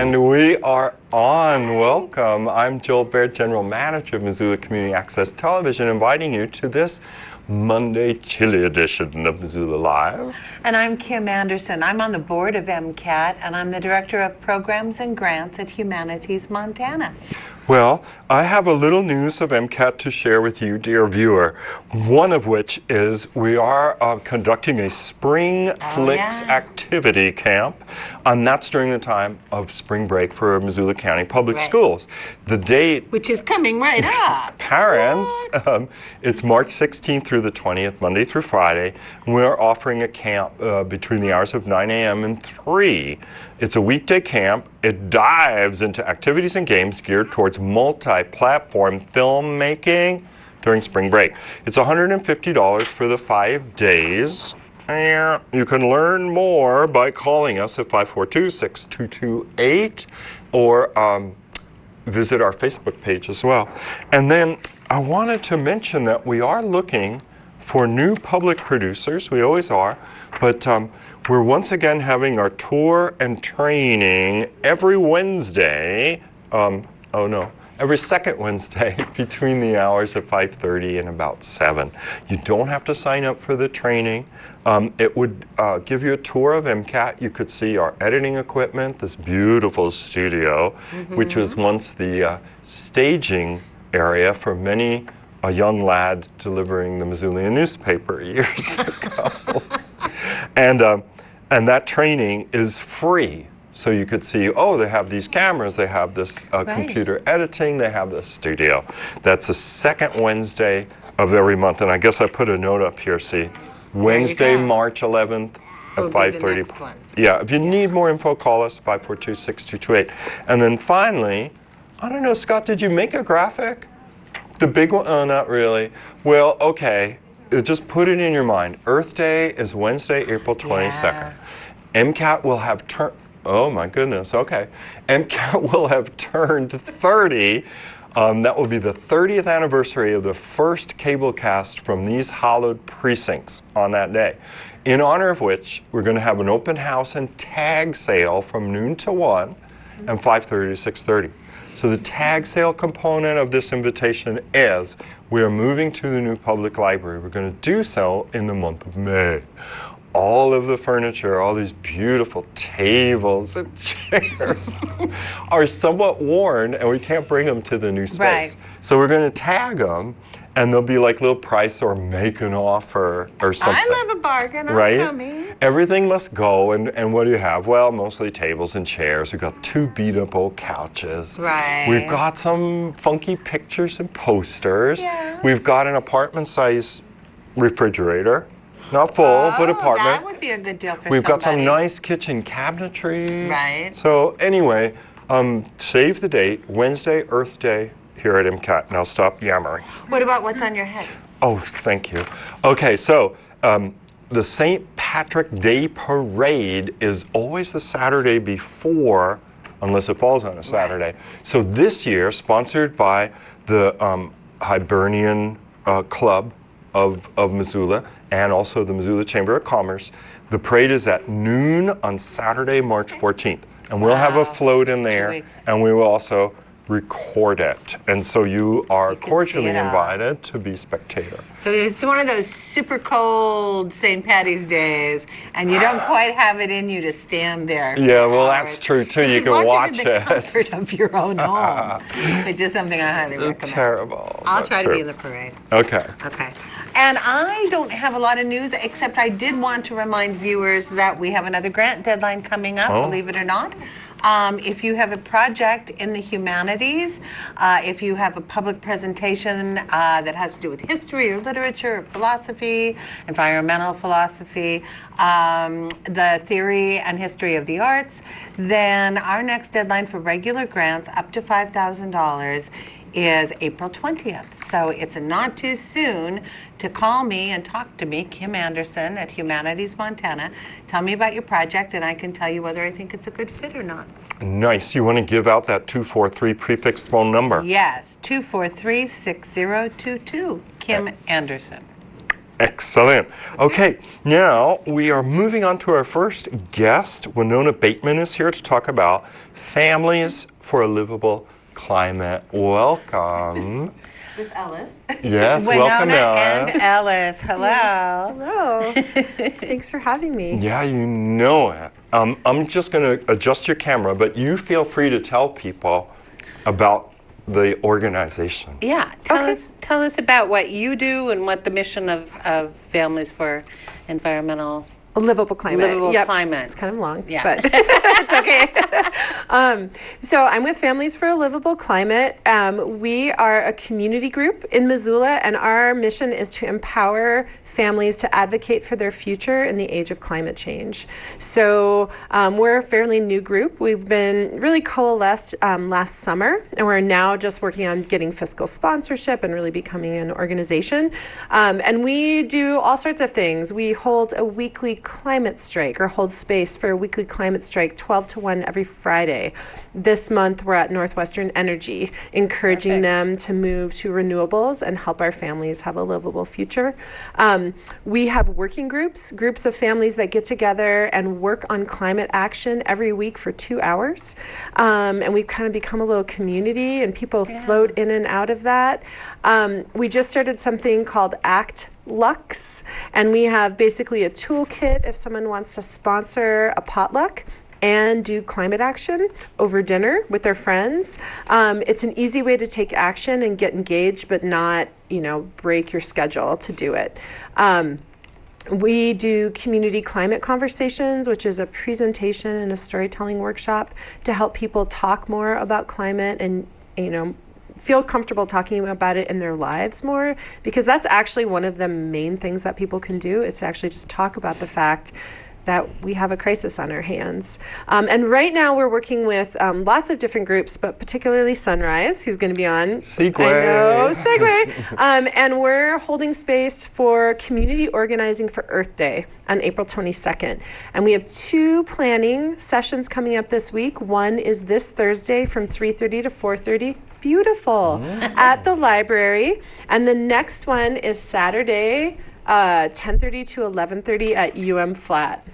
And we are on. Welcome. I'm Joel Baird, General Manager of Missoula Community Access Television, inviting you to this Monday chilly edition of Missoula Live. And I'm Kim Anderson. I'm on the board of MCAT, and I'm the Director of Programs and Grants at Humanities Montana. Well, I have a little news of MCAT to share with you, dear viewer. One of which is we are conducting a Spring Flicks activity camp, and that's during the time of spring break for Missoula County Public Schools. The date, which is coming right up. Parents, it's March 16th through the 20th, Monday through Friday. We're offering a camp between the hours of 9 a.m. and 3. It's a weekday camp. It dives into activities and games geared towards multi-platform filmmaking during spring break. It's $150 for the 5 days. And you can learn more by calling us at 542-6228 or visit our Facebook page as well. And then I wanted to mention that we are looking for new public producers. We always are. But we're once again having our tour and training every Wednesday. Every second Wednesday between the hours of 5:30 and about 7. You don't have to sign up for the training. It would give you a tour of MCAT. You could see our editing equipment, this beautiful studio, which was once the staging area for many a young lad delivering the Missoulian newspaper years ago. And that training is free. So you could see, oh, they have these cameras, they have this computer editing, they have this studio. That's the second Wednesday of every month. And I guess I put a note up here, see, Wednesday, March 11th at 5:30. Yeah, if you need more info, call us, 542-6228. And then finally, I don't know, Scott, did you make a graphic? The big one? Oh, not really. Well, okay, just put it in your mind. Earth Day is Wednesday, April 22nd. MCAT will have oh my goodness, okay. MCAT will have turned 30. That will be the 30th anniversary of the first cable cast from these hallowed precincts on that day. In honor of which, we're going to have an open house and tag sale from noon to 1 and 5:30 to 6:30. So the tag sale component of this invitation is we are moving to the new public library. We're going to do so in the month of May. All of the furniture, all these beautiful tables and chairs are somewhat worn, and we can't bring them to the new space. So we're going to tag them, and they'll be like little price or make an offer or something. I love a bargain. I'm coming. Everything must go, and what do you have? Well, mostly tables and chairs. We've got 2 beat-up old couches. We've got some funky pictures and posters. We've got an apartment-size refrigerator. Not full, but apartment. That would be a good deal for We've got somebody. some nice kitchen cabinetry. So anyway, save the date, Wednesday, Earth Day, here at MCAT. Now stop yammering. What about what's on your head? Oh, thank you. Okay, so the St. Patrick Day Parade is always the Saturday before, unless it falls on a Saturday. So this year, sponsored by the Hibernian Club of Missoula, and also the Missoula Chamber of Commerce. The parade is at noon on Saturday, March 14th. And we'll have a float in there, and we will also record it. And so you are cordially invited to be spectator. So it's one of those super cold St. Patty's days, and you don't quite have it in you to stand there. Yeah, well, that's true, too. You can watch it. In the comfort of your own home. It's just something I highly recommend. Terrible. I'll try to be in the parade. Okay. And I don't have a lot of news, except I did want to remind viewers that we have another grant deadline coming up, believe it or not. If you have a project in the humanities, if you have a public presentation that has to do with history or literature or philosophy, environmental philosophy, the theory and history of the arts, then our next deadline for regular grants up to $5,000 is April 20th. So it's not too soon to call me and talk to me, Kim Anderson at Humanities Montana. Tell me about your project and I can tell you whether I think it's a good fit or not. Nice. You want to give out that 243 prefixed phone number? Yes, 243-6022. Kim Anderson. Excellent. Okay, now we are moving on to our first guest. Winona Bateman is here to talk about families for a livable climate. Welcome. With Ellis. Yes, Winona welcome, Alice. and Ellis. Hello. Hello. Thanks for having me. Yeah, you know it. I'm just going to adjust your camera, but you feel free to tell people about the organization. Yeah, tell us about what you do and what the mission of Families for Environmental A livable climate. Livable Climate. It's kind of long, Yeah. but it's okay. So I'm with Families for a Livable Climate. We are a community group in Missoula, and our mission is to empower families to advocate for their future in the age of climate change. So we're a fairly new group. We've been really coalesced last summer, and we're now just working on getting fiscal sponsorship and really becoming an organization. And we do all sorts of things. We hold a weekly climate strike, or hold space for a weekly climate strike 12 to 1 every Friday. This month we're at Northwestern Energy, encouraging them to move to renewables and help our families have a livable future. We have working groups of families that get together and work on climate action every week for 2 hours. And we've kind of become a little community, and people float in and out of that. We just started something called Act Lux, and we have basically a toolkit if someone wants to sponsor a potluck and do climate action over dinner with their friends. It's an easy way to take action and get engaged, but not, break your schedule to do it. We do community climate conversations, which is a presentation and a storytelling workshop to help people talk more about climate and, feel comfortable talking about it in their lives more, because that's actually one of the main things that people can do, is to actually just talk about the fact that we have a crisis on our hands. And right now we're working with lots of different groups, but particularly Sunrise, who's going to be on. Segue. I know, segue. And we're holding space for community organizing for Earth Day on April 22nd. And we have 2 planning sessions coming up this week. One is this Thursday from 3:30 to 4:30. Beautiful. At the library. And the next one is Saturday, 10:30 to 11:30 at Flat.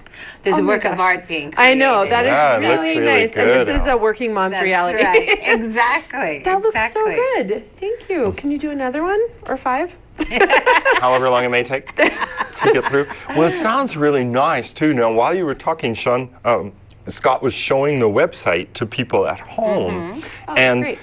There's a my work of gosh. art being created. I know, that Yeah, is it looks really really nice. good, And this is a Alice. working mom's That's reality. right. Exactly. That looks so exactly. good. Thank you. Can you do another one or 5? However long it may take to get through. Well, it sounds really nice too. Now, while you were talking, Sean, Scott was showing the website to people at home, and great.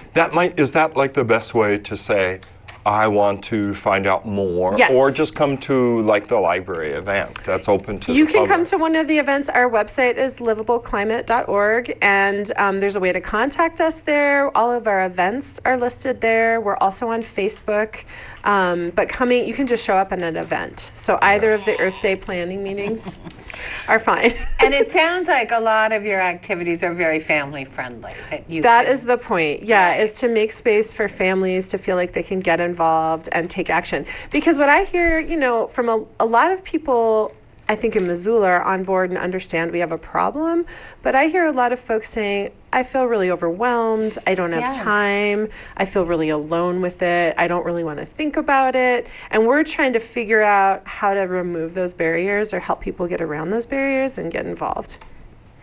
is that like the best way to say, I want to find out more, Yes. or just come to like the library event that's open to You the can public? come to one of the events. Our website is livableclimate.org, and there's a way to contact us there. All of our events are listed there. We're also on Facebook. But you can just show up at an event. So either of the Earth Day planning meetings are fine. And it sounds like a lot of your activities are very family friendly. That is the point, is to make space for families to feel like they can get involved and take action. Because what I hear, from a lot of people, I think in Missoula, are on board and understand we have a problem, but I hear a lot of folks saying, I feel really overwhelmed, I don't have time, I feel really alone with it, I don't really want to think about it. And we're trying to figure out how to remove those barriers or help people get around those barriers and get involved.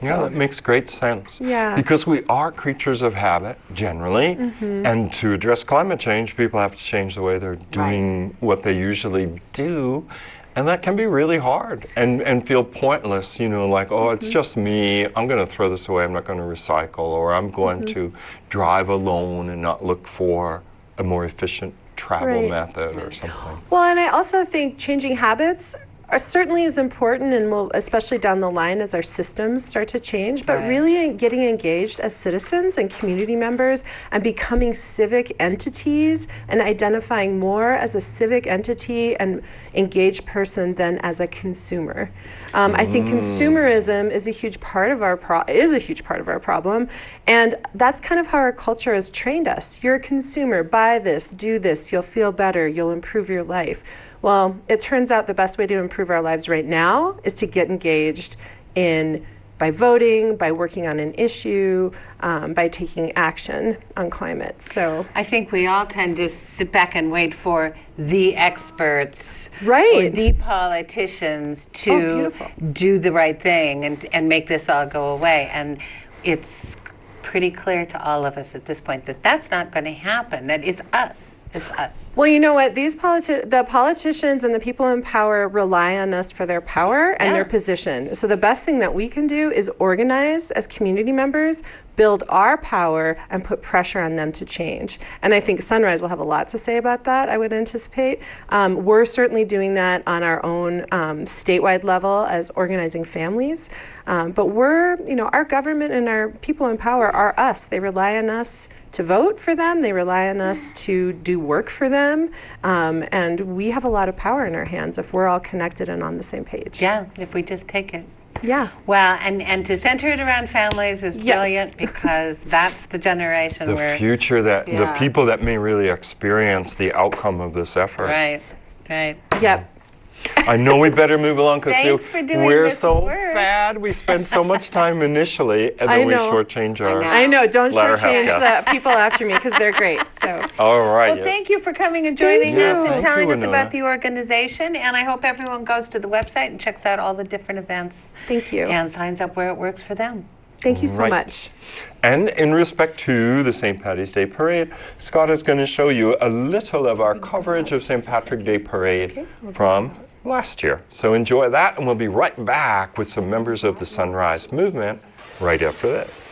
Yeah, that makes great sense. Yeah. Because we are creatures of habit, generally, and to address climate change, people have to change the way they're doing what they usually do. And that can be really hard and feel pointless, like, oh, it's just me. I'm going to throw this away. I'm not going to recycle, or I'm going to drive alone and not look for a more efficient travel method or something. Well, and I also think changing habits certainly is important, and will, especially down the line as our systems start to change, but really getting engaged as citizens and community members and becoming civic entities and identifying more as a civic entity and engaged person than as a consumer. I think consumerism is a huge part of our problem, and that's kind of how our culture has trained us. You're a consumer, buy this, do this, you'll feel better, you'll improve your life. Well, it turns out the best way to improve our lives right now is to get engaged in by voting, by working on an issue, by taking action on climate. So I think we all tend to sit back and wait for the experts Right. or the politicians to beautiful. do the right thing and make this all go away. And it's pretty clear to all of us at this point that that's not going to happen, that it's us. It's us. well, you know what? The politicians and the people in power rely on us for their power and Yeah. their position. So the best thing that we can do is organize as community members, build our power, and put pressure on them to change. And I think Sunrise will have a lot to say about that, I would anticipate. We're certainly doing that on our own statewide level as organizing families. But our government and our people in power are us. They rely on us to vote for them. They rely on us to do work for them. And we have a lot of power in our hands if we're all connected and on the same page. Yeah, if we just take it. Yeah. Well, and to center it around families is Yes. brilliant because that's the generation The where future that the Yeah. people that may really experience the outcome of this effort. right. Yep. I know we better move along because Thanks for doing we're this so work. bad. We spend so much time initially, and I then we know. shortchange our. I know. Don't Latter half shortchange guests. the people after me because they're great. So All right. Well, thank you for coming and joining Thank us you. and Thank telling you, us Winona. about the organization. And I hope everyone goes to the website and checks out all the different events thank you. and signs up where it works for them. Thank you so Right. much. And in respect to the St. Patty's Day Parade, Scott is going to show you a little of our coverage of St. Patrick's Day Parade from last year. So enjoy that, and we'll be right back with some members of the Sunrise Movement right after this.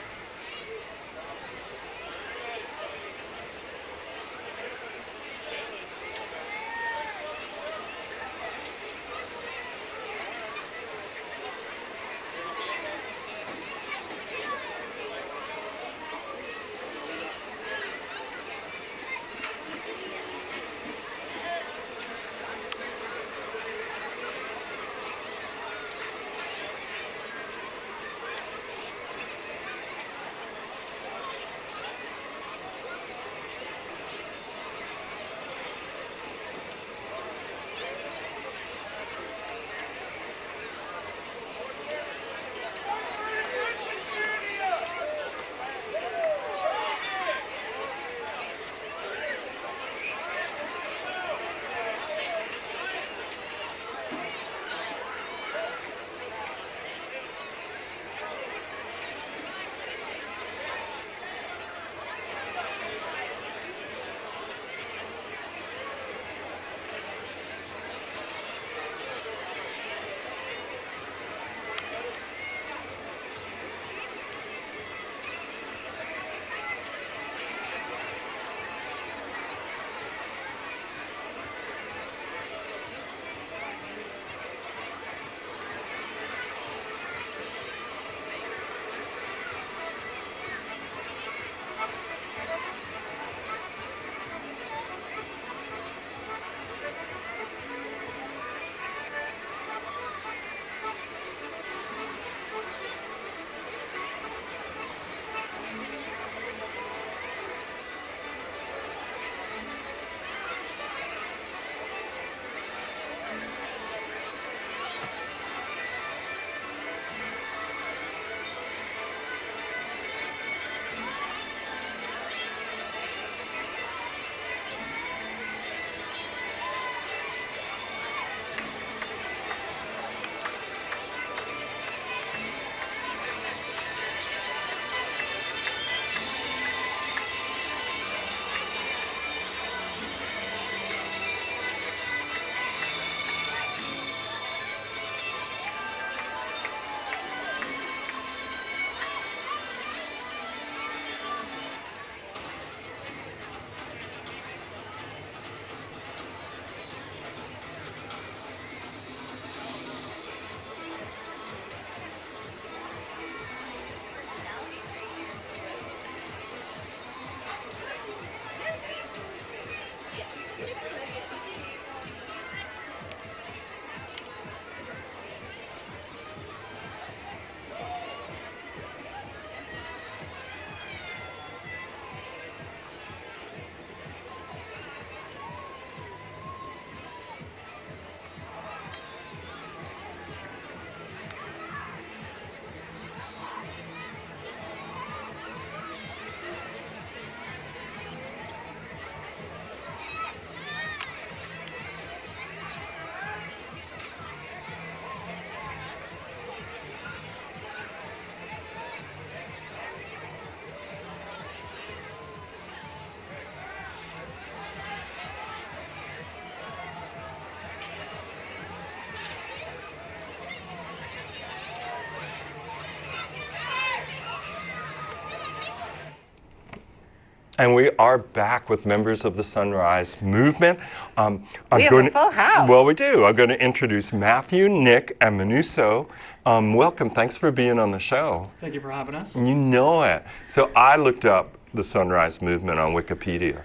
And we are back with members of the Sunrise Movement. I'm We have a full house. Well, we do. I'm going to introduce Matthew, Nick, and Manuso. Welcome. Thanks for being on the show. Thank you for having us. You know it. So I looked up the Sunrise Movement on Wikipedia,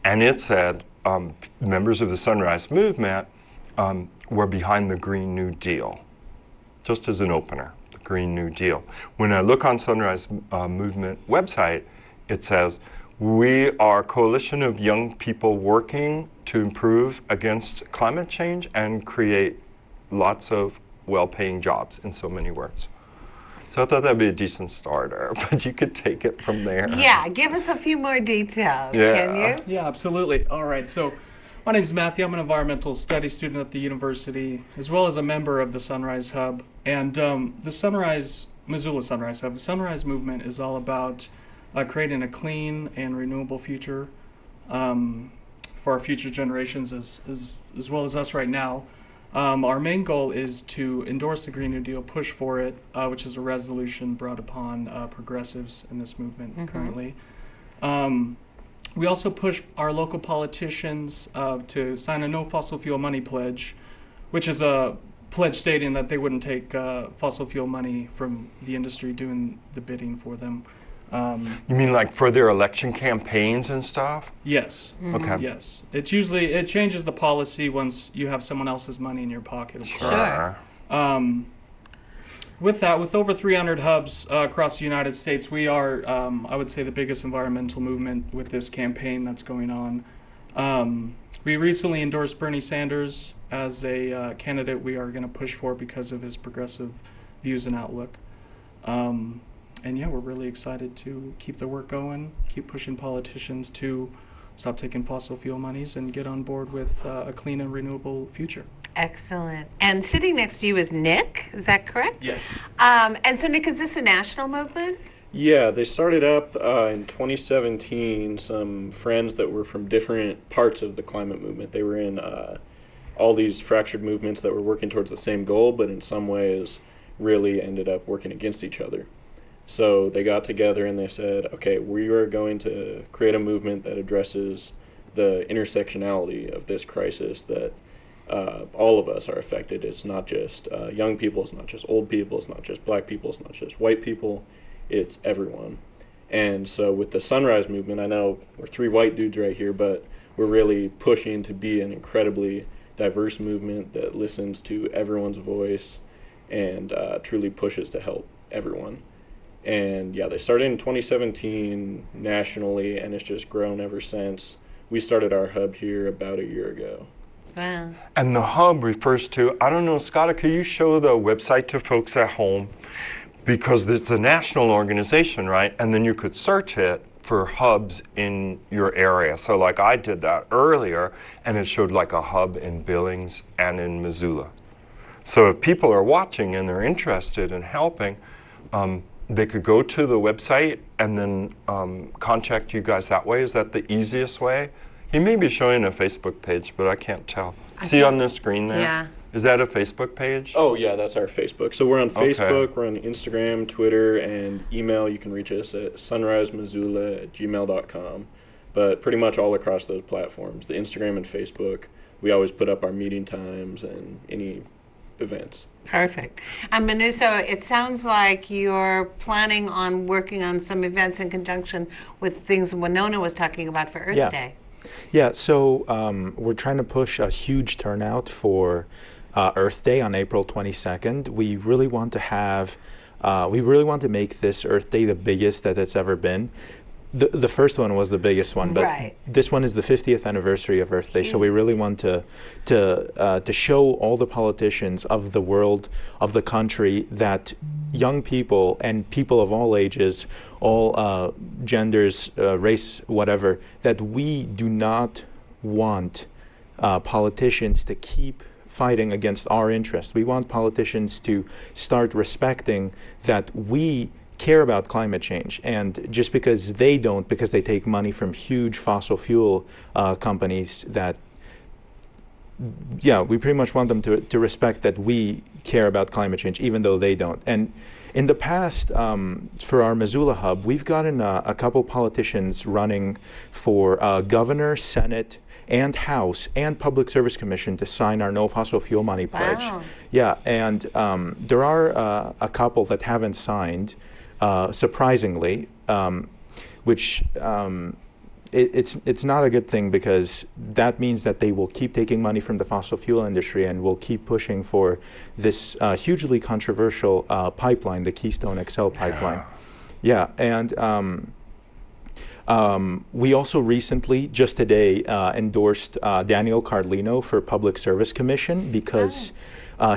and it said members of the Sunrise Movement were behind the Green New Deal, just as an opener, the Green New Deal. When I look on Sunrise Movement website, it says, we are a coalition of young people working to improve against climate change and create lots of well-paying jobs, in so many words. So I thought that'd be a decent starter, but you could take it from there. Yeah, give us a few more details, Yeah. can you? Yeah, absolutely. All right, so my name is Matthew. I'm an environmental studies student at the university, as well as a member of the Sunrise Hub. And the Missoula Sunrise Hub, the Sunrise Movement is all about creating a clean and renewable future for our future generations as well as us right now. Our main goal is to endorse the Green New Deal, push for it, which is a resolution brought upon progressives in this movement currently. We also push our local politicians to sign a no fossil fuel money pledge, which is a pledge stating that they wouldn't take fossil fuel money from the industry doing the bidding for them. You mean like for their election campaigns and stuff? Yes. Okay. Yes. It changes the policy once you have someone else's money in your pocket. Of course. Sure. With that, with over 300 hubs across the United States, we are, I would say, the biggest environmental movement with this campaign that's going on. We recently endorsed Bernie Sanders as a candidate we are going to push for because of his progressive views and outlook. And yeah, we're really excited to keep the work going, keep pushing politicians to stop taking fossil fuel monies and get on board with a clean and renewable future. Excellent. And sitting next to you is Nick, is that correct? Yes. And so, Nick, is this a national movement? Yeah, they started up in 2017. Some friends that were from different parts of the climate movement. They were in all these fractured movements that were working towards the same goal, but in some ways really ended up working against each other. So they got together and they said, okay, we are going to create a movement that addresses the intersectionality of this crisis that all of us are affected. It's not just young people, it's not just old people, it's not just black people, it's not just white people, it's everyone. And so with the Sunrise Movement, I know we're three white dudes right here, but we're really pushing to be an incredibly diverse movement that listens to everyone's voice and truly pushes to help everyone. And yeah, they started in 2017 nationally, and it's just grown ever since. We started our hub here about a year ago. Wow. And the hub refers to, I don't know, Scott, could you show the website to folks at home? Because it's a national organization, right? And then you could search it for hubs in your area. So like I did that earlier, and it showed like a hub in Billings and in Missoula. So if people are watching and they're interested in helping, they could go to the website and then contact you guys that way. Is that the easiest way? He may be showing a Facebook page, but I can't tell. See on the screen there? Yeah. Is that a Facebook page? Oh yeah, that's our Facebook. So we're on Okay. Facebook, we're on Instagram, Twitter, and email. You can reach us at sunrisemissoula@gmail.com. But pretty much all across those platforms, the Instagram and Facebook, we always put up our meeting times and any events. Perfect. And Manuso, it sounds like you're planning on working on some events in conjunction with things Winona was talking about for Earth Yeah. Day. Yeah, so we're trying to push a huge turnout for Earth Day on April 22nd. We really want to make this Earth Day the biggest that it's ever been. The first one was the biggest one, but Right. this one is the 50th anniversary of Earth Day. So we really want to show all the politicians of the world, of the country, that young people and people of all ages, all genders, race, whatever, that we do not want politicians to keep fighting against our interests. We want politicians to start respecting that we care about climate change, and just because they don't, because they take money from huge fossil fuel companies that yeah, we pretty much want them to respect that we care about climate change, even though they don't. And in the past, for our Missoula hub, we've gotten a couple politicians running for governor, Senate, and House, and Public Service Commission to sign our No Fossil Fuel Money pledge. Wow. Yeah, and there are a couple that haven't signed, surprisingly, which it's not a good thing, because that means that they will keep taking money from the fossil fuel industry and will keep pushing for this hugely controversial pipeline, the Keystone XL pipeline. Yeah, and we also recently, just today, endorsed Daniel Carlino for Public Service Commission, because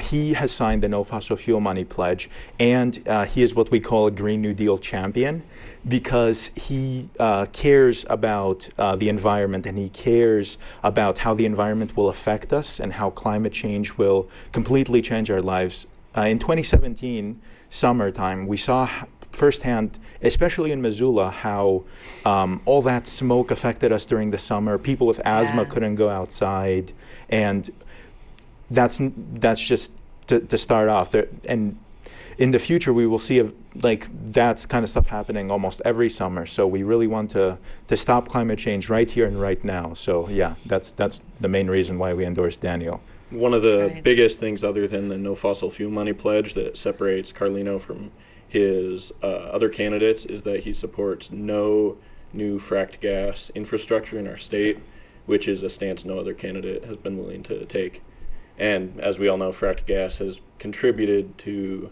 he has signed the No Fossil Fuel Money pledge, and he is what we call a Green New Deal champion, because he cares about the environment, and he cares about how the environment will affect us and how climate change will completely change our lives. In 2017, summertime, we saw firsthand, especially in Missoula, how all that smoke affected us during the summer. People with asthma couldn't go outside, and that's just to start off there. And in the future, we will see that kind of stuff happening almost every summer. So we really want to stop climate change right here and right now. So yeah, that's the main reason why we endorsed Daniel. One of the biggest things, other than the No Fossil Fuel Money pledge, that separates Carlino from his other candidates, is that he supports no new fracked gas infrastructure in our state, which is a stance no other candidate has been willing to take. And as we all know, fracked gas has contributed to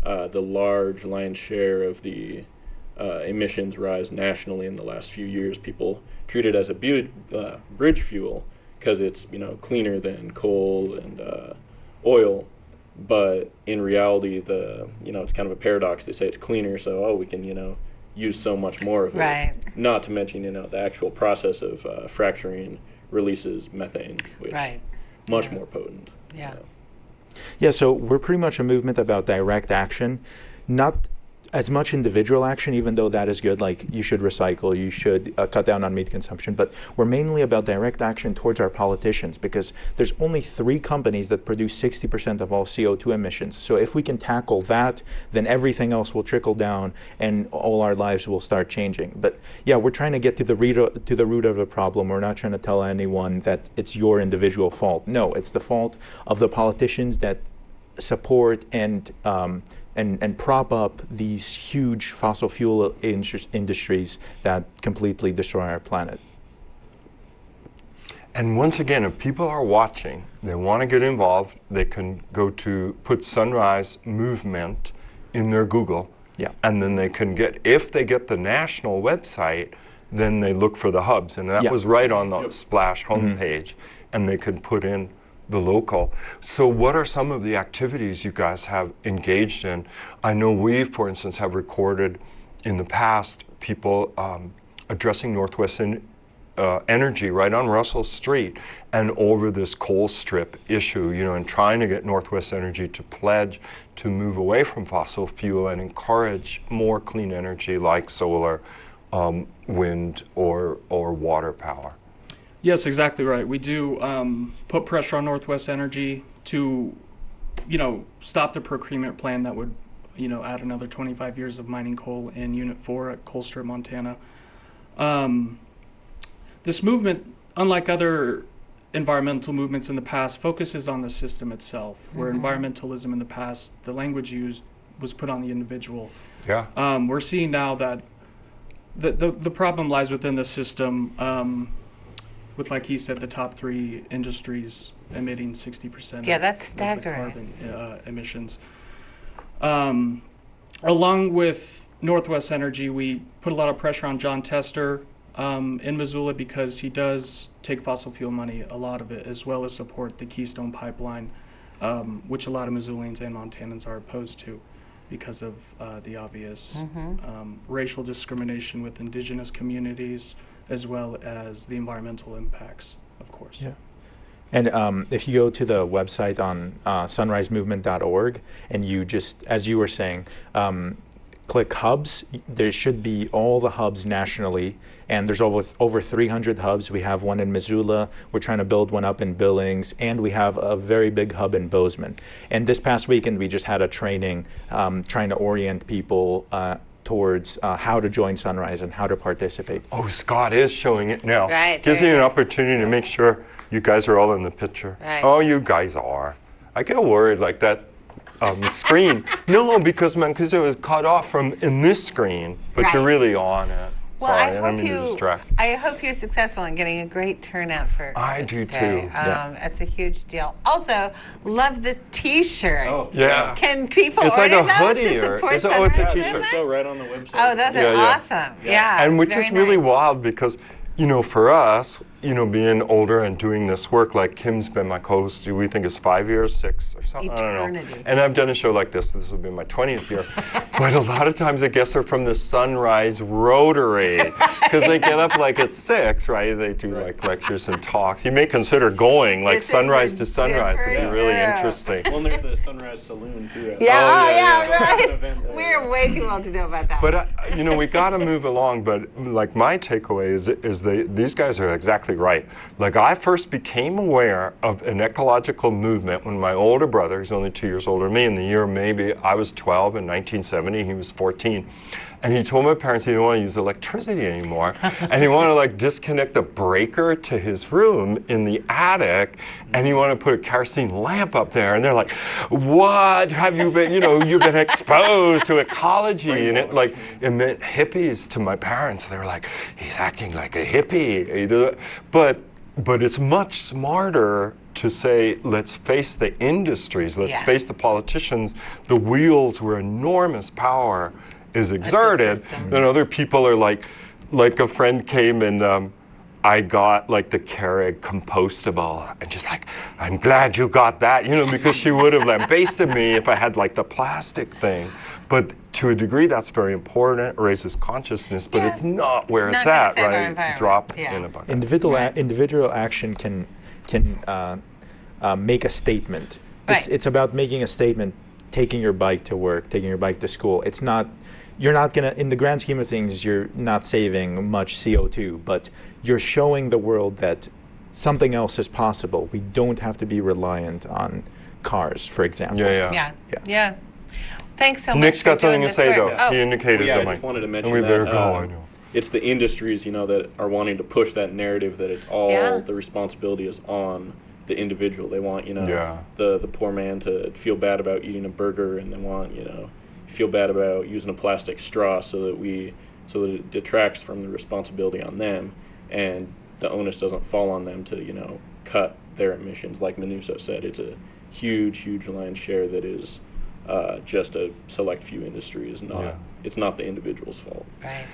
the large lion's share of the emissions rise nationally in the last few years. People treat it as a bridge fuel because it's cleaner than coal and oil. But in reality, it's kind of a paradox. They say it's cleaner, so we can use so much more of it. Right. Not to mention the actual process of fracturing releases methane, which much more potent. Yeah. Yeah, so we're pretty much a movement about direct action, not as much individual action, even though that is good, like you should recycle, you should cut down on meat consumption, but we're mainly about direct action towards our politicians, because there's only 3 companies that produce 60% of all CO2 emissions. So if we can tackle that, then everything else will trickle down and all our lives will start changing. But yeah, we're trying to get to the root of the problem. We're not trying to tell anyone that it's your individual fault. No, it's the fault of the politicians that support and prop up these huge fossil fuel industries that completely destroy our planet. And once again, if people are watching, they want to get involved, they can go to put Sunrise Movement in their Google. Yeah. And then they can if they get the national website, then they look for the hubs. And that was right on the Splash homepage. And they can put in the local. So what are some of the activities you guys have engaged in? I know we, for instance, have recorded in the past people addressing Northwest Energy right on Russell Street and over this coal strip issue, and trying to get Northwest Energy to pledge to move away from fossil fuel and encourage more clean energy like solar, wind, or water power. Yes, exactly right. We do put pressure on Northwest Energy to, stop the procurement plan that would, add another 25 years of mining coal in Unit 4 at Colstrip, Montana. This movement, unlike other environmental movements in the past, focuses on the system itself, where environmentalism in the past, the language used was put on the individual. Yeah. We're seeing now that the problem lies within the system, with, like he said, the top 3 industries emitting 60% that's of the staggering. carbon emissions. Along with Northwest Energy, we put a lot of pressure on John Tester in Missoula, because he does take fossil fuel money, a lot of it, as well as support the Keystone pipeline, which a lot of Missoulians and Montanans are opposed to because of the obvious racial discrimination with indigenous communities, as well as the environmental impacts, of course. Yeah. And if you go to the website on sunrisemovement.org, and you just, as you were saying, click hubs, there should be all the hubs nationally, and there's over 300 hubs. We have one in Missoula, we're trying to build one up in Billings, and we have a very big hub in Bozeman. And this past weekend we just had a training trying to orient people towards how to join Sunrise and how to participate. Oh, Scott is showing it now. Right, Gives there you it an is. opportunity to make sure you guys are all in the picture. Right. Oh, you guys are. I get worried like that screen. No, because Mancuso is cut off from in this screen, but you're Right. really on it. Well, Sorry, I don't mean to distract. I hope you're successful in getting a great turnout for. I do today. too. Yeah. It's a huge deal. Also, love the T-shirt. Oh, Yeah. Can people It's like order a those hoodie to or- support it's a- oh, it's a Sunrise T-shirt. Movement? So right on the website. Oh, those are Yeah, yeah. awesome. Yeah. And which very is really nice. wild because, you know, for us, you know, being older and doing this work, like Kim's been my co-host, we think it's 5 years, 6 or something, I don't know. Eternity. And I've done a show like this will be my 20th year. But a lot of times the guests are from the Sunrise Rotary because they get up like at 6, right? They do like lectures and talks. You may consider going like This is sunrise a to sunrise. It'd be different really deal. interesting. Well, and there's the Sunrise Saloon too. Yeah, Oh, oh, yeah, yeah, right. Event there. We're way too old to know about that. But you know, we got to move along. But like my takeaway is these guys are exactly right. Like I first became aware of an ecological movement when my older brother, he's only 2 years older than me, in the year maybe I was 12 in 1970, he was 14. And he told my parents he didn't want to use electricity anymore. And he wanted to like disconnect the breaker to his room in the attic. And he wanted to put a kerosene lamp up there. And they're like, what have you been, you know, you've been exposed to ecology. And it like, it meant hippies to my parents. They were like, he's acting like a hippie. But it's much smarter to say, let's face the industries, let's Yeah. face the politicians, the wheels where enormous power is exerted. system. Then other people are like a friend came and I got like the Keurig compostable and just like, I'm glad you got that, you know, because she would have lambasted me if I had like the plastic thing. But to a degree, that's very important. It raises consciousness, but Yeah. it's not where It's it's, not gonna at, save our right? environment. Drop Yeah. in a bucket. Individual action can make a statement. Right. It's about making a statement, taking your bike to work, taking your bike to school. It's not, you're not gonna, in the grand scheme of things, you're not saving much CO2, but you're showing the world that something else is possible. We don't have to be reliant on cars, for example. Yeah. Thanks so much. Nick's got for doing something to this say work. though. Oh, He indicated Yeah, the I mic. just wanted to mention and we better that, go, I know. It's the industries, you know, that are wanting to push that narrative that it's all Yeah. the responsibility is on the individual. They want, you know, Yeah. the poor man to feel bad about eating a burger, and they want, you know, feel bad about using a plastic straw so that it detracts from the responsibility on them, and the onus doesn't fall on them to, you know, cut their emissions. Like Manuso said, it's a huge lion's share that is just a select few industries. It's not the individual's fault. right.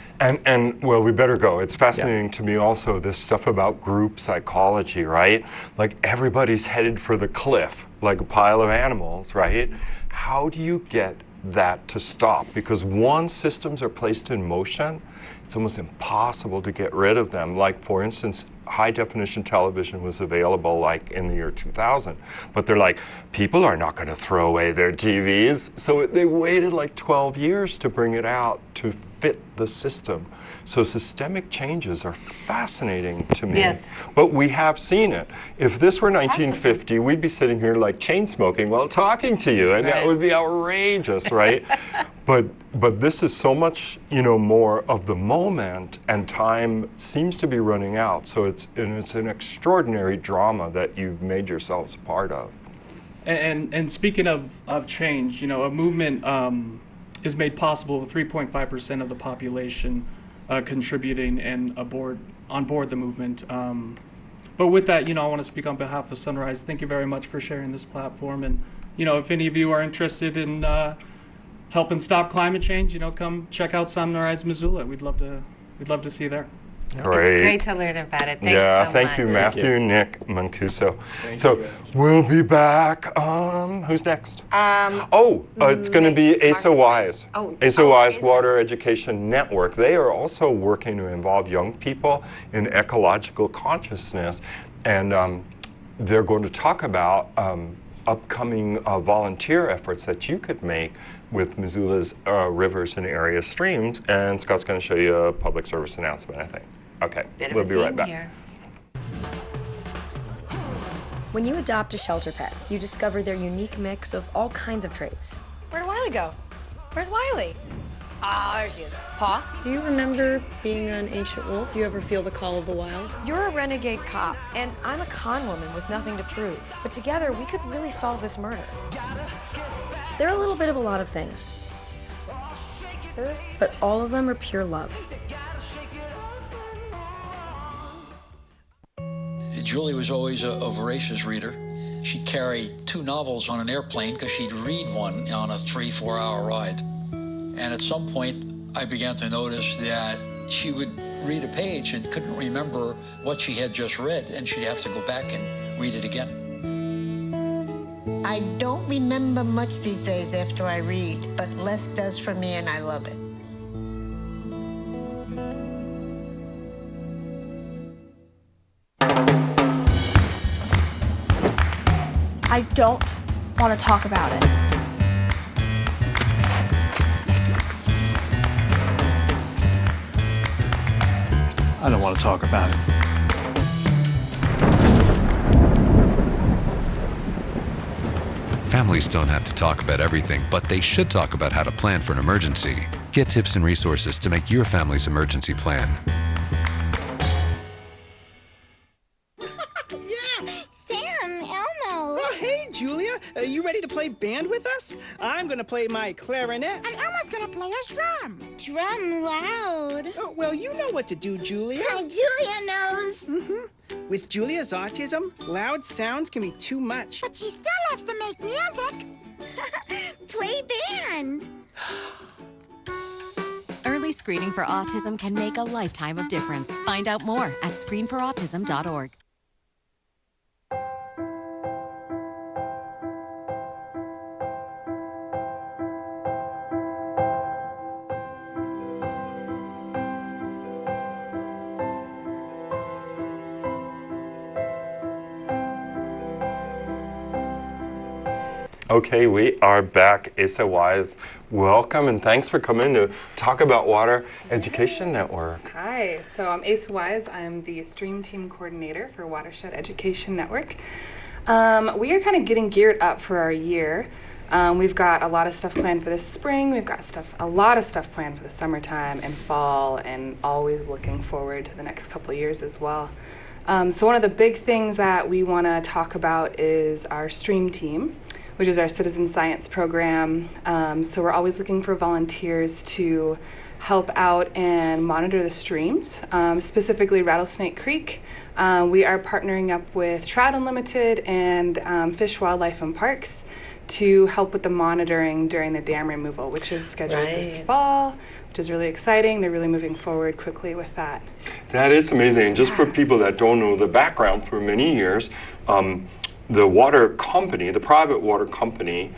And well, we better go. It's fascinating to me also this stuff about group psychology, right? Like everybody's headed for the cliff, like a pile of animals, right? How do you get that to stop? Because once systems are placed in motion, it's almost impossible to get rid of them. Like for instance, high definition television was available like in the year 2000, but they're like, people are not going to throw away their TVs. So they waited like 12 years to bring it out to fit the system. So systemic changes are fascinating to me. Yes. But we have seen it. If this were 1950, we'd be sitting here like chain smoking while talking to you, and that Right. would be outrageous, right? But this is so much, you know, more of the moment, and time seems to be running out. So it's an extraordinary drama that you've made yourselves a part of. And speaking of change, you know, a movement is made possible with 3.5% of the population contributing and on board the movement. But with that, you know, I want to speak on behalf of Sunrise. Thank you very much for sharing this platform. And, you know, if any of you are interested in helping stop climate change, you know, come check out Sunrise Missoula. We'd love to see you there. Great. It's great to learn about it. Thanks Yeah, so thank much. you, Matthew, Nick, Mancuso. Thank So you, guys. we'll be back. Who's next? It's going to be Nick ASOWISE. Marcus. Oh, ASOWISE ASO. Water Education Network. They are also working to involve young people in ecological consciousness, and they're going to talk about upcoming volunteer efforts that you could make with Missoula's rivers and area streams. And Scott's going to show you a public service announcement, I think. Okay, we'll be right back. Here. When you adopt a shelter pet, you discover their unique mix of all kinds of traits. Where'd Wiley go? Where's Wiley? Ah, there she is. Paw? Do you remember being an ancient wolf? Do you ever feel the call of the wild? You're a renegade cop, and I'm a con woman with nothing to prove. But together, we could really solve this murder. They're a little bit of a lot of things. But all of them are pure love. Julie was always a voracious reader. She'd carry 2 novels on an airplane because she'd read one on a 3-4 hour ride. And at some point, I began to notice that she would read a page and couldn't remember what she had just read, and she'd have to go back and read it again. I don't remember much these days after I read, but less does for me, and I love it. I don't want to talk about it. I don't want to talk about it. Families don't have to talk about everything, but they should talk about how to plan for an emergency. Get tips and resources to make your family's emergency plan. Julia, are you ready to play band with us? I'm gonna play my clarinet. And Elma's gonna play us drum. Drum loud. Oh, well, you know what to do, Julia. Julia knows. With Julia's autism, loud sounds can be too much. But she still loves to make music. Play band. Early screening for autism can make a lifetime of difference. Find out more at screenforautism.org. Okay, we are back. Asa Wise, welcome and thanks for coming to talk about Water Education Network. Hi, so I'm Asa Wise. I'm the Stream Team Coordinator for Watershed Education Network. We are kind of getting geared up for our year. We've got a lot of stuff planned for this spring. We've got a lot of stuff planned for the summertime and fall, and always looking forward to the next couple of years as well. So one of the big things that we want to talk about is our Stream Team, which is our citizen science program. So we're always looking for volunteers to help out and monitor the streams, specifically Rattlesnake Creek. We are partnering up with Trout Unlimited and Fish, Wildlife, and Parks to help with the monitoring during the dam removal, which is scheduled this fall, which is really exciting. They're really moving forward quickly with that. That is amazing. And just for people that don't know the background, for many years, the water company, the private water company,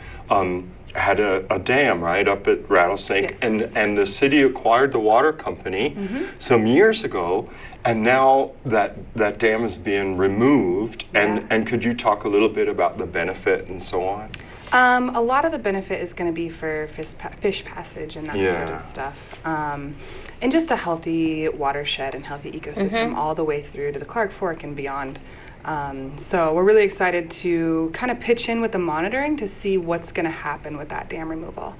had a dam right up at Rattlesnake, and the city acquired the water company some years ago, and now that dam is being removed. And could you talk a little bit about the benefit and so on? A lot of the benefit is going to be for fish passage and that sort of stuff. And just a healthy watershed and healthy ecosystem all the way through to the Clark Fork and beyond. So we're really excited to kind of pitch in with the monitoring to see what's going to happen with that dam removal.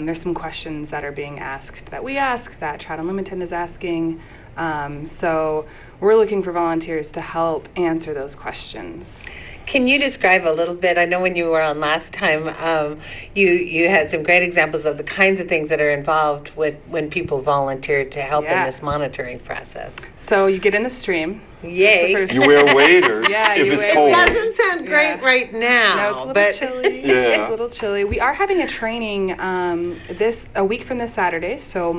There's some questions that are being asked that we ask, that Trout Unlimited is asking. So we're looking for volunteers to help answer those questions. Can you describe a little bit? I know when you were on last time, you had some great examples of the kinds of things that are involved with when people volunteer to help in this monitoring process. So you get in the stream. Yay! You wear waders if it's cold. It doesn't sound great right now. No, it's a little chilly. It's a little chilly. We are having a training a week from this Saturday, so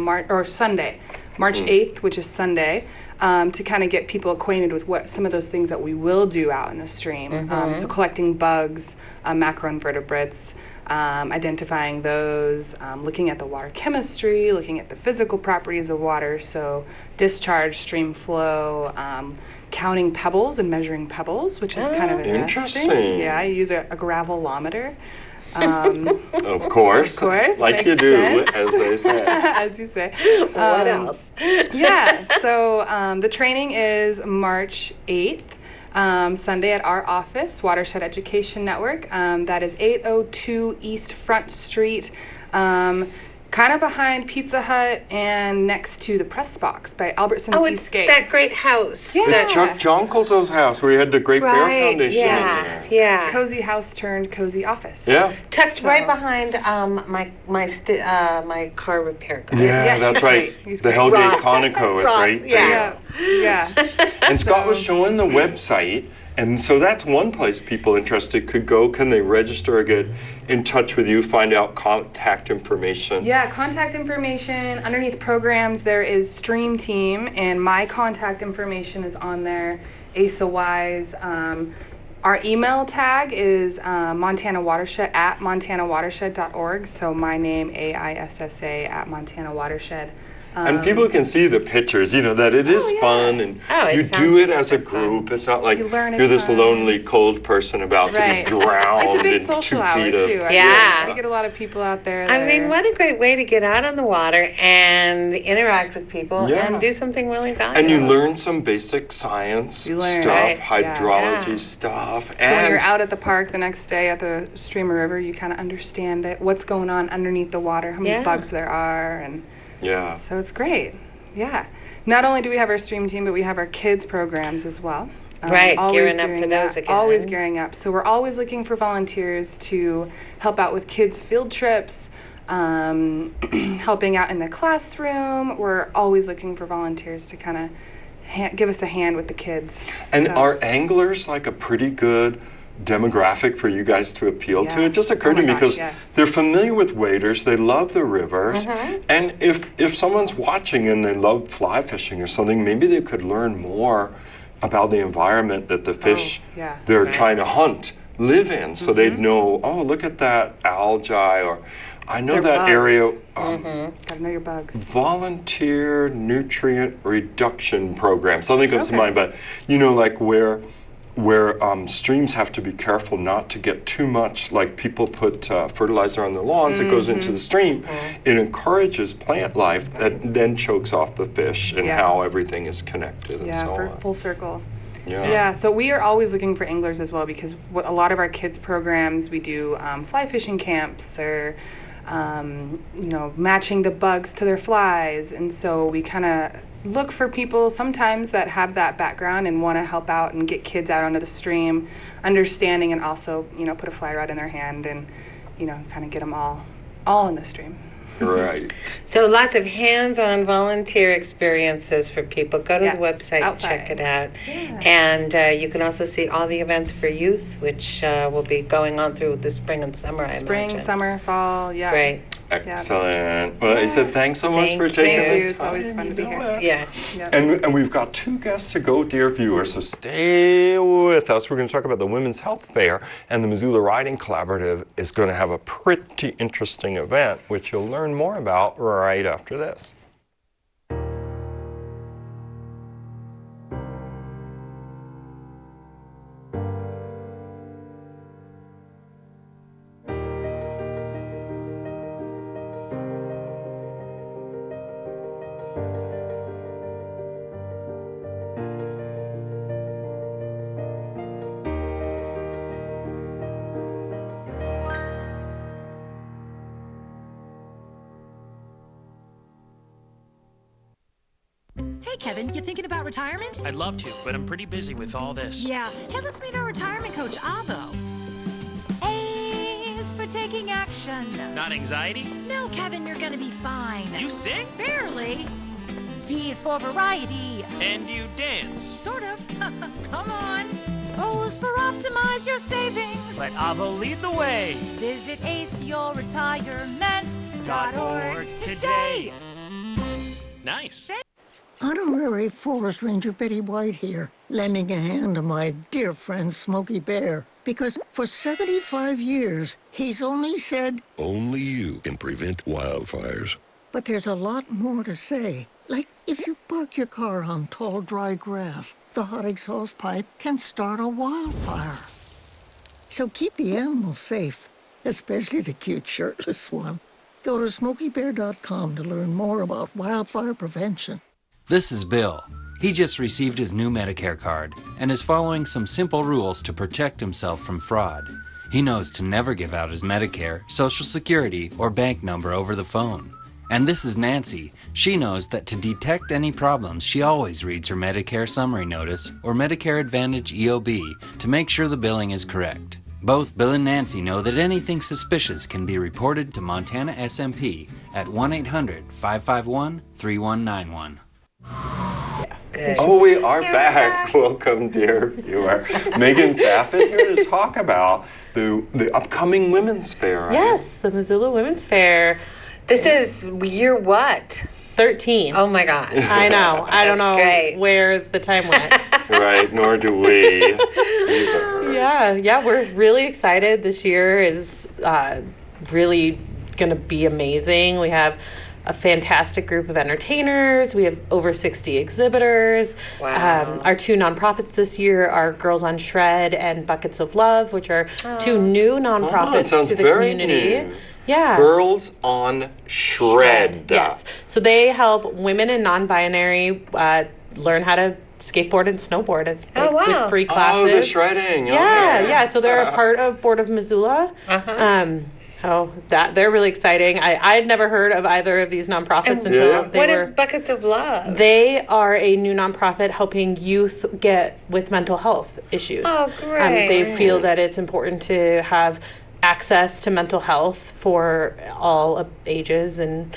Sunday. March 8th, which is Sunday, to kind of get people acquainted with what some of those things that we will do out in the stream. So collecting bugs, macroinvertebrates, identifying those, looking at the water chemistry, looking at the physical properties of water, so discharge, stream flow, counting pebbles and measuring pebbles, which is kind of interesting. Yeah, I use a gravelometer. Of course, like you do, sense. as they say. As you say. What else? Yeah, so the training is March 8th, Sunday at our office, Watershed Education Network. That is 802 East Front Street, kind of behind Pizza Hut and next to the Press Box by Albertson's Eastgate. That great house. Yeah. It's Chuck Jonkel's house where he had the Great Bear Foundation in there. Yeah. Cozy house turned cozy office. Yeah. Tucked right behind my car repair guy. Yeah, that's right. The Hellgate Conoco is right there. Yeah. And Scott was showing the website, and so that's one place people interested could go. Can they register or get in touch with you, find out contact information? Yeah, contact information. Underneath programs, there is Stream Team, and my contact information is on there, Asa Wise. Our email tag is Montana Watershed at montanawatershed.org. So my name, AISSA, at Montana Watershed. And people can see the pictures, that it is fun, and you do it as a group. It's not like you're this lonely, cold person about to be drowned It's a big in social 2 hour, feet of... too. Yeah. I get a lot of people out there. I mean, what a great way to get out on the water and interact with people and do something really valuable. And you learn some basic science stuff, hydrology stuff. So when you're out at the park the next day at the stream or river, you kind of understand what's going on underneath the water, how many bugs there are, and... Yeah. So it's great. Yeah. Not only do we have our stream team, but we have our kids programs as well. Right, gearing up for those again. Always gearing up. So we're always looking for volunteers to help out with kids' field trips, helping out in the classroom. We're always looking for volunteers to kind of give us a hand with the kids. And are anglers like a pretty good demographic for you guys to appeal to? It just occurred to me because they're familiar with waders, they love the rivers, and if someone's watching and they love fly fishing or something, maybe they could learn more about the environment that the fish they're trying to hunt live in, so they'd know, oh, look at that algae, or I know that bugs. area. Gotta know your bugs. Volunteer nutrient reduction program, something comes to mind, but like where streams have to be careful not to get too much, like people put fertilizer on their lawns, it goes into the stream. It encourages plant life that then chokes off the fish and how everything is connected and so on. Full circle. Yeah. So we are always looking for anglers as well, because a lot of our kids programs, we do fly fishing camps or matching the bugs to their flies, and so we kind of look for people sometimes that have that background and want to help out and get kids out onto the stream, understanding, and also put a fly rod in their hand and kind of get them all in the stream. Right. So lots of hands-on volunteer experiences for people. Go to the website outside. and check it out. And you can also see all the events for youth, which will be going on through the spring and summer, I imagine. Spring, summer, fall, Great. Excellent. Well, I said thanks so much for taking the time. Thank you. It's always fun to be here. Yeah. And we've got 2 guests to go, dear viewers, so stay with us. We're going to talk about the Women's Health Fair, and the Missoula Riding Collaborative is going to have a pretty interesting event, which you'll learn more about right after this. Hey, Kevin, you thinking about retirement? I'd love to, but I'm pretty busy with all this. Yeah. Hey, let's meet our retirement coach, Avo. A is for taking action. Not anxiety? No, Kevin, you're gonna be fine. You sing? Barely. V is for variety. And you dance? Sort of. Come on. O is for optimize your savings. Let Avo lead the way. Visit aceyourretirement.org today. Nice. Honorary Forest Ranger Betty White here, lending a hand to my dear friend Smokey Bear. Because for 75 years, he's only said, only you can prevent wildfires. But there's a lot more to say. Like if you park your car on tall, dry grass, the hot exhaust pipe can start a wildfire. So keep the animals safe, especially the cute shirtless one. Go to SmokeyBear.com to learn more about wildfire prevention. This is Bill. He just received his new Medicare card and is following some simple rules to protect himself from fraud. He knows to never give out his Medicare, Social Security, or bank number over the phone. And this is Nancy. She knows that to detect any problems, she always reads her Medicare Summary Notice or Medicare Advantage EOB to make sure the billing is correct. Both Bill and Nancy know that anything suspicious can be reported to Montana SMP at 1-800-551-3191. Oh, we are back. Welcome, dear viewer. Megan Pfaff is here to talk about the upcoming Women's Fair. Right? Yes, the Missoula Women's Fair. This is year what? 13. Oh my gosh. I know. I don't know great. where the time went. Right, nor do we either. Yeah, we're really excited. This year is really going to be amazing. We have a fantastic group of entertainers. We have over 60 exhibitors. Wow. Our two nonprofits this year are Girls on Shred and Buckets of Love, which are two new nonprofits sounds to the very community. new. Yeah. Girls on Shred. Yes. So they help women and non-binary learn how to skateboard and snowboard with free classes. Oh, the shredding. Yeah. So they're a part of Board of Missoula. They're really exciting. I had never heard of either of these nonprofits until they What were. is Buckets of Love? They are a new nonprofit helping youth get with mental health issues. Oh, great. They feel that it's important to have access to mental health for all ages and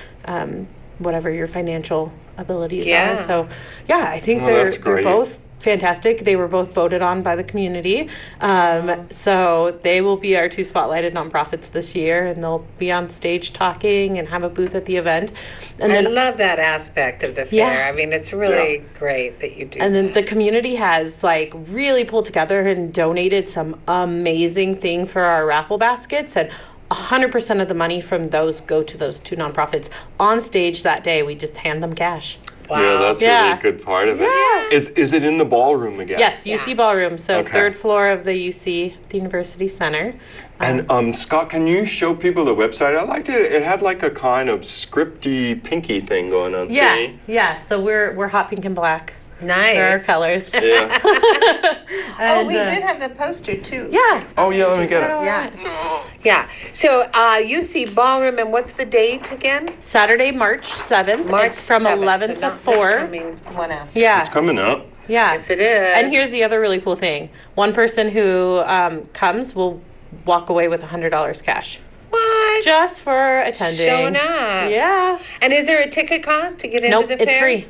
whatever your financial abilities are. So, I think they're both fantastic. They were both voted on by the community. So they will be our two spotlighted nonprofits this year, and they'll be on stage talking and have a booth at the event. And I love that aspect of the fair. I mean, it's really great that you do And then the community has really pulled together and donated some amazing thing for our raffle baskets, and 100% of the money from those go to those two nonprofits. On stage that day, we just hand them cash. Wow. Yeah, that's really a good part of it. Is it in the ballroom again? Yes, UC Ballroom. So third floor of the UC, the University Center. And Scott, can you show people the website? I liked it. It had like a kind of scripty, pinky thing going on. Yeah. So we're hot pink and black. Nice. For our colors. Yeah. We did have the poster too. Yeah. Oh yeah, let me get it. Yeah. So UC Ballroom, and what's the date again? Saturday, March 7th. It's from 11 to 4. Yeah. It's coming up. Yeah. Yes, it is. And here's the other really cool thing. One person who comes will walk away with $100 cash. What? Just for attending. Showing up. Yeah. And is there a ticket cost to get into the fair? It's free.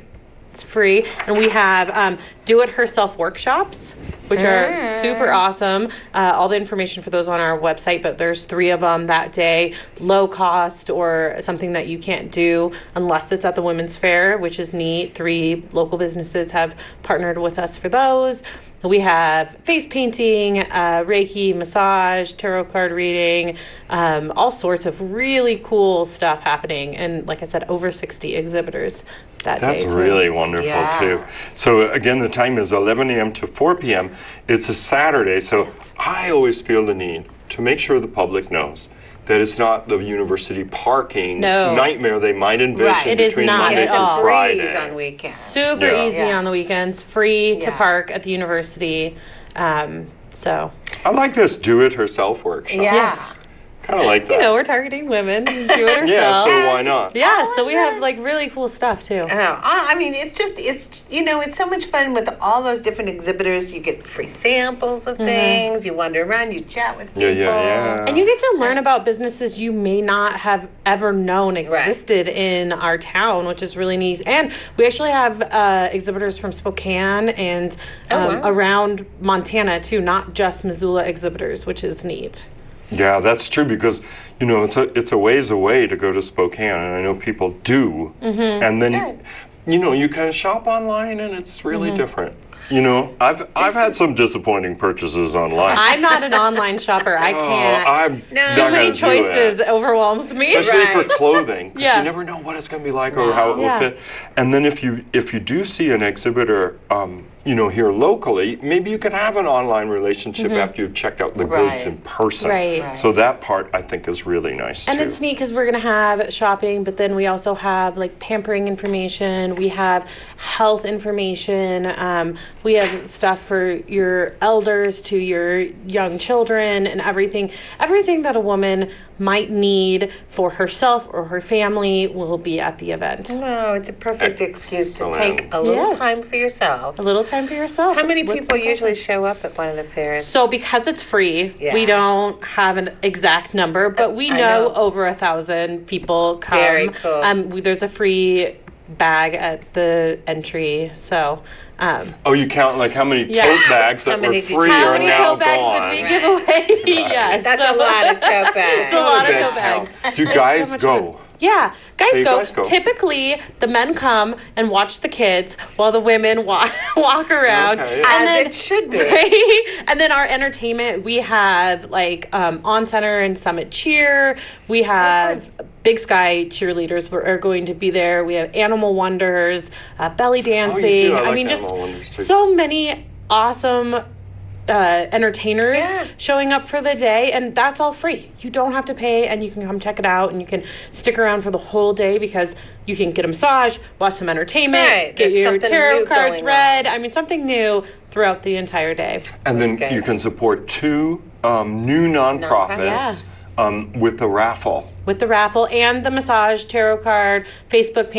It's free. And we have do-it-herself workshops, which are super awesome. All the information for those on our website, but there's 3 of them that day. Low cost, or something that you can't do unless it's at the Women's Fair, which is neat. 3 local businesses have partnered with us for those. We have face painting, Reiki, massage, tarot card reading, all sorts of really cool stuff happening. And like I said, over 60 exhibitors that day. That's really wonderful too. So again, the time is 11 a.m. to 4 p.m. It's a Saturday, so I always feel the need to make sure the public knows that it's not the university parking nightmare they might envision between Monday through Friday. On weekends. Super easy on the weekends. Free to park at the university. So I like this do-it-herself workshop. Yes. Kind of like that. We're targeting women. Do it ourselves. Yeah, so why not? Yeah, so we have really cool stuff too. I mean, it's so much fun with all those different exhibitors. You get free samples of things. You wander around, you chat with people. Yeah. And you get to learn about businesses you may not have ever known existed in our town, which is really neat. And we actually have exhibitors from Spokane and around Montana too, not just Missoula exhibitors, which is neat. Yeah, that's true, because it's a ways away to go to Spokane, and I know people do. And then you can shop online and it's really different. I've had some disappointing purchases online. I'm not an online shopper. I can't. I'm Too not many gonna do it. choices overwhelms me. Especially for clothing, because Yeah. you never know what it's going to be like or how it will fit. And then if you do see an exhibitor, here locally, maybe you can have an online relationship after you've checked out the goods in person. Right. So that part I think is really nice And too. it's neat because we're going to have shopping, but then we also have like pampering information. We have health information. We have stuff for your elders to your young children and everything. Everything that a woman might need for herself or her family will be at the event. No, it's a perfect excuse to Excellent. take a little time for yourself. A little time for yourself. How many What's people the usually purpose? show up at one of the fairs? So because it's free, we don't have an exact number, but we I know know. over 1,000 people come. Very cool. There's a free bag at the entry, so. You count like how many Yeah. tote bags How that were many did you- free How are many now tote bags gone. did we give away? Yes. That's a lot of tote bags. It's a lot of That tote bags. count. Do It's guys so much go? fun. Yeah, guys Hey, go. guys go. Typically, the men come and watch the kids while the women walk around. Okay. As it should be. Right? And then our entertainment, we have like On Center and Summit Cheer. We have Big Sky cheerleaders are going to be there. We have Animal Wonders, belly dancing. do. I like mean, just Animal Wonders, too. so many awesome entertainers showing up for the day, and that's all free. You don't have to pay, and you can come check it out, and you can stick around for the whole day because you can get a massage, watch some entertainment, Right, get there's your something tarot new cards going read. I mean, something new throughout the entire day. And then you can support two new nonprofits with the raffle. With the raffle and the massage, tarot card, Facebook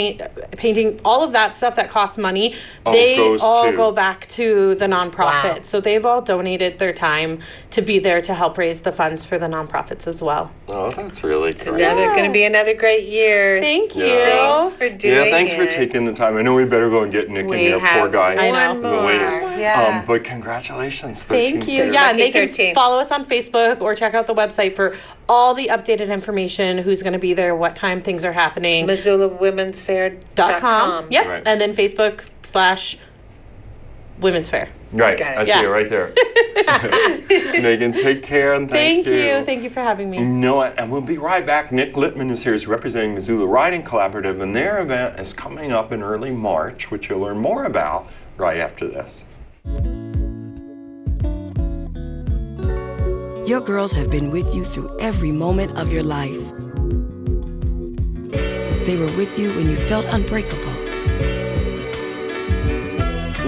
painting, all of that stuff that costs money, they goes all to- go back to the nonprofit. Wow. So they've all donated their time to be there to help raise the funds for the nonprofits as well. Oh, that's really great. Going to be another great year. Thank you. Thanks for doing Yeah, thanks for it. taking the time. I know we better go and get Nick in here, poor guy. I know. One more. Waiting. Yeah. But congratulations, 13 Thank you. kids. Yeah, and they Lucky can 13. follow us on Facebook or check out the website for all the updated information, who's going to be there, what time things are happening. MissoulaWomen'sFair.com. Yep. Right. And then Facebook/Women's Fair. Right, Got it. I see it right there. Megan, take care and thank you. Thank you for having me. You know what? And we'll be right back. Nick Littman is here. He's representing Missoula Riding Collaborative, and their event is coming up in early March, which you'll learn more about right after this. Your girls have been with you through every moment of your life. They were with you when you felt unbreakable.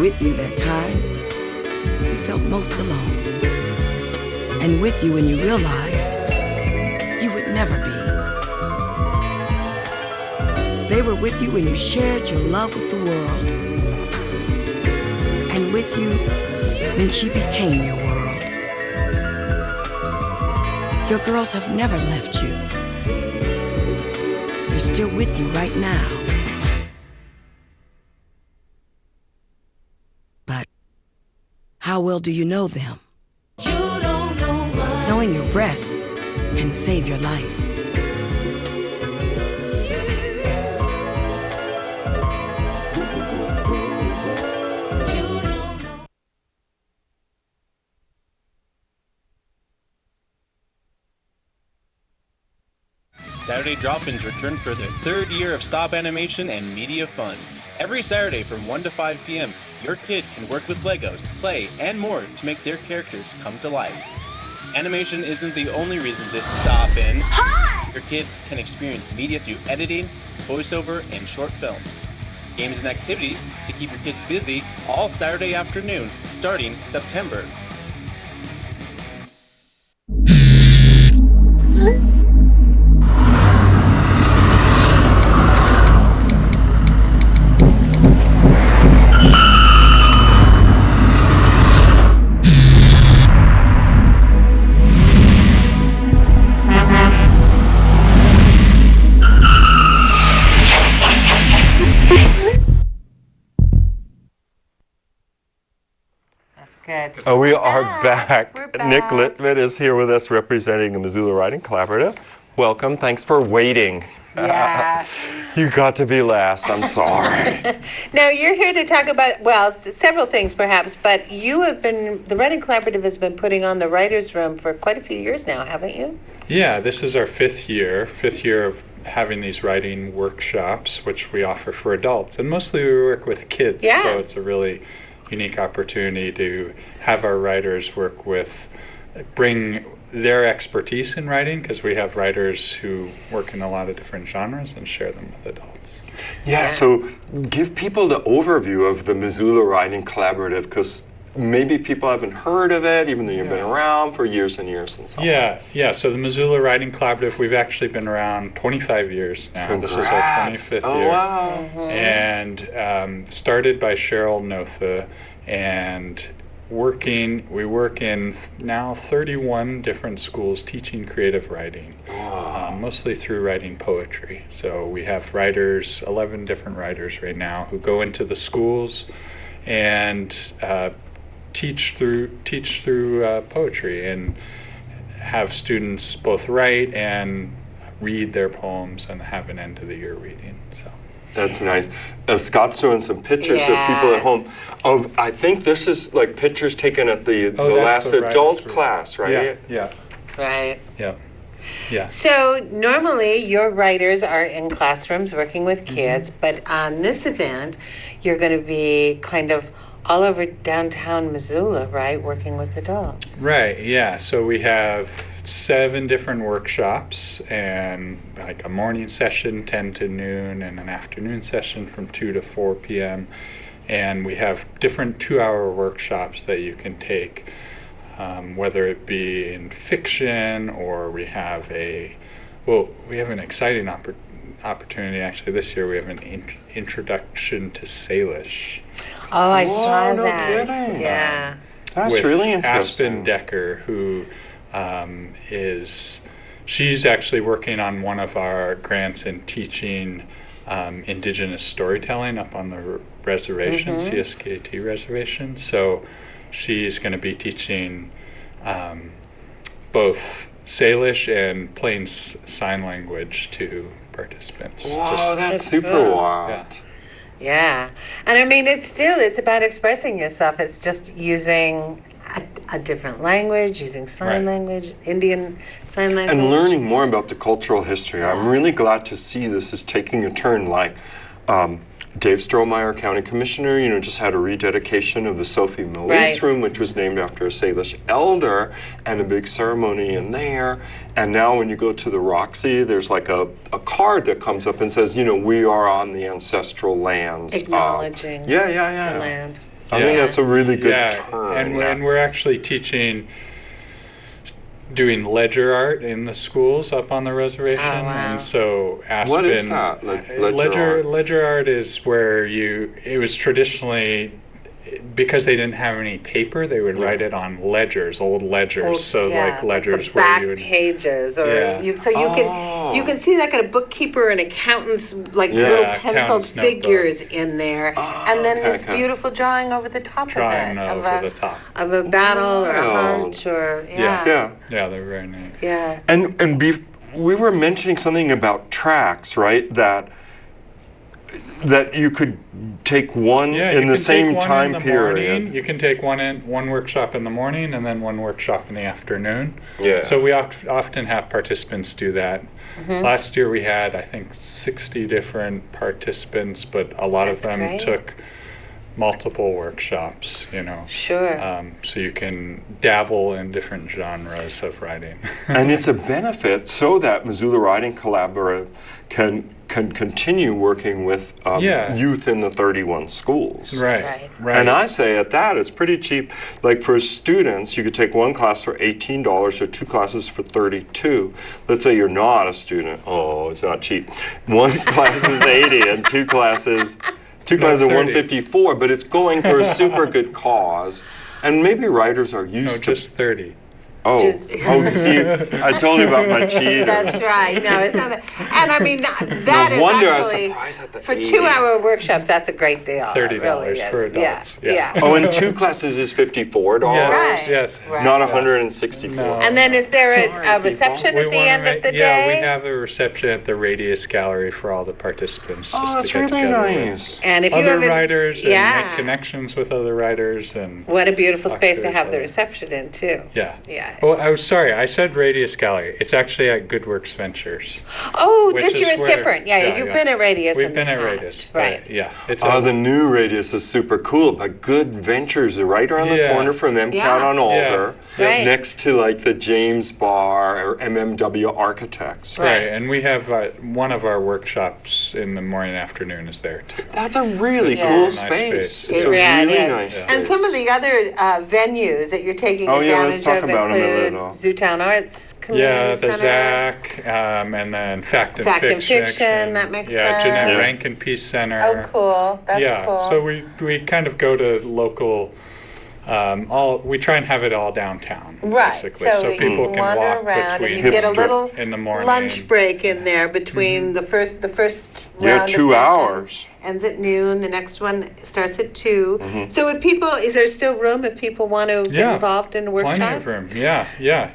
With you that time you felt most alone. And with you when you realized you would never be. They were with you when you shared your love with the world. And with you when she became your world. Your girls have never left you. They're still with you right now. But how well do you know them? Knowing your breasts can save your life. Saturday Drop-Ins return for their third year of stop animation and media fun. Every Saturday from 1 to 5 p.m., your kid can work with Legos, play, and more to make their characters come to life. Animation isn't the only reason to stop in. Hi! Your kids can experience media through editing, voiceover, and short films. Games and activities to keep your kids busy all Saturday afternoon, starting September. Good. We are back. Nick Littman is here with us representing the Missoula Riding Collaborative. welcome. Thanks for waiting. Yeah. You got to be last. I'm sorry. Now, you're here to talk about, well, several things perhaps, but the Writing Collaborative has been putting on the Writers' Room for quite a few years now, haven't you? Yeah, this is our fifth year of having these writing workshops, which we offer for adults. And mostly we work with kids, so it's a really unique opportunity to have our writers bring their expertise in writing, because we have writers who work in a lot of different genres, and share them with adults. Yeah, so give people the overview of the Missoula Writing Collaborative, because maybe people haven't heard of it, even though you've been around for years and years and so on. Yeah, so the Missoula Writing Collaborative, we've actually been around 25 years now. Congrats. This is our 25th year. Wow. And started by Cheryl Notha, and we work in now 31 different schools teaching creative writing, mostly through writing poetry. So we have 11 different writers right now who go into the schools and teach through poetry, and have students both write and read their poems and have an end of the year reading. So that's nice. Scott's showing some pictures of people at home. I think this is like pictures taken at the last adult class, right? Yeah. Right. Yeah. So normally your writers are in classrooms working with kids, but on this event, you're going to be kind of all over downtown Missoula, right, working with adults. Right, yeah. So we have 7 different workshops, and like a morning session 10 to noon, and an afternoon session from 2 to 4 p.m. And we have different 2-hour workshops that you can take, whether it be in fiction, or we have an exciting opportunity actually this year. We have an introduction to Salish. Oh, I saw no that. Kidding. Yeah. That's with really interesting. Aspen Decker, who she's actually working on one of our grants in teaching indigenous storytelling up on the reservation, CSKT reservation. So she's going to be teaching both Salish and plain sign language to participants. Wow, that's super wild. Yeah. And I mean, it's about expressing yourself. It's just using a different language, using sign language, Indian sign language. And learning more about the cultural history. I'm really glad to see this is taking a turn. Like Dave Strohmeyer, County Commissioner, just had a rededication of the Sophie Millis Room, which was named after a Salish elder, and a big ceremony in there. And now when you go to the Roxy, there's like a card that comes up and says, we are on the ancestral lands. Acknowledging the land. I think that's a really good turn. And we're actually doing ledger art in the schools up on the reservation. Oh, wow. And so Aspen... What is that, ledger art? Ledger art is where it was traditionally, because they didn't have any paper, they would write it on ledgers, old ledgers. Like ledgers the where back you would... pages, or you can see like a bookkeeper and accountant's little penciled figures in there, and then this beautiful drawing over the top of it of a battle or a hunt or yeah, they're very nice. Yeah, and we were mentioning something about tracks, right? That you could take one in the same time period. You can take one workshop in the morning and then one workshop in the afternoon. Yeah. So we often have participants do that. Last year we had, I think, 60 different participants, but a lot of them took multiple workshops, Sure. So you can dabble in different genres of writing. And it's a benefit so that Missoula Writing Collaborative can continue working with youth in the 31 schools. Right. And I say at that, it's pretty cheap. Like for students, you could take one class for $18 or 2 classes for $32. Let's say you're not a student. Oh, it's not cheap. One class is $80 and 2 classes are $154, but it's going for a super good cause. And maybe writers are used to... just $30. See, I told you about my cheater. That's right. No, it's not that. And I mean, that No is wonder I was actually, surprised at the for 80. 2-hour workshops, that's a great deal. It $30 really is. for adults. Yeah. Oh, and 2 classes is $54. Right. Yes. Right. Not $164. No. And then is there Sorry, a reception at the end of the day? Yeah, we have a reception at the Radius Gallery for all the participants. Oh, just that's to get really together with nice. And if you other haven't- writers yeah. and make connections with other writers and What a beautiful talk space to each have the other. reception in, too. Yeah. Yeah. Oh, I was sorry. I said Radius Gallery. It's actually at Good Works Ventures. Oh, Which this is year is where- different. Yeah, you've been at Radius We've in been the at past. Radius. Right. but yeah. It's The new Radius is super cool, but Good Ventures are right around the Yeah. corner from MCAT Yeah. on Alder, Yeah. Right. next to like the James Bar or MMW Architects. Right, and we have one of our workshops in the morning and afternoon is there too. That's a really Yeah. cool Nice space. space. It's a Yeah, it really is. nice space. And some of the other venues that you're taking Oh, yeah, let's advantage talk of about 'em a include little. Zootown Arts Community Yeah, the Center. ZAC, and then Fact and Fact and Fiction. Fiction, that makes Yeah, Jeanette sense. Rankin Peace Center. Oh, cool. That's yeah, cool. so we kind of go to local. We try and have it all downtown, Right, basically, so so you people can wander walk around and between you get a little in the morning. lunch break in there between the first Yeah, round 2 of hours. sessions ends at noon. The next one starts at 2. Mhm. So is there still room if people want to get Yeah, involved in a workshop? Plenty of room. Yeah.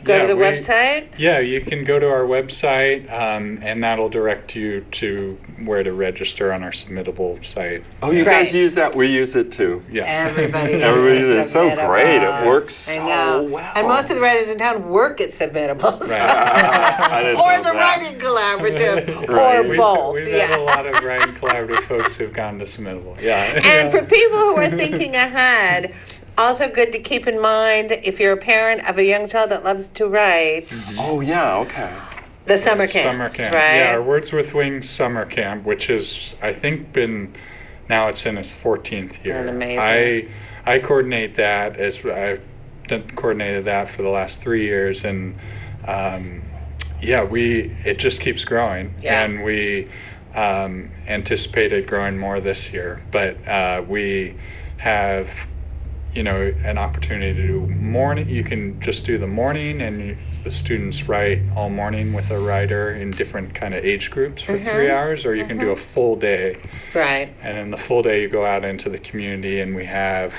Go yeah, to the we- website. Yeah, you can go to our website, and that'll direct you to where to register on our submittable site. Oh, you Right. guys use that? We use it too. Yeah. Everybody. Everybody uses uses it. It's so Submittable. great. It works I so know. well. And most of the writers in town work at Submittables. I didn't Or know the that. Writing Collaborative, Right. or We've- both. We've yeah. had a lot of writing collaborative folks who've gone to submittable. Yeah. And for people who are thinking ahead, also good to keep in mind if you're a parent of a young child that loves to write, Oh, yeah, okay. the summer Summer camps, camp. right? Yeah, our Words with Wings summer camp, which is I think now it's in its 14th year. Oh, amazing. I coordinate that I've coordinated that for the last 3 years, and it just keeps growing, Yeah. and we anticipate it growing more this year. But we have an opportunity to do morning. You can just do the morning, and the students write all morning with a writer in different kind of age groups for 3 hours, or you can do a full day. Right. And in the full day, you go out into the community, and we have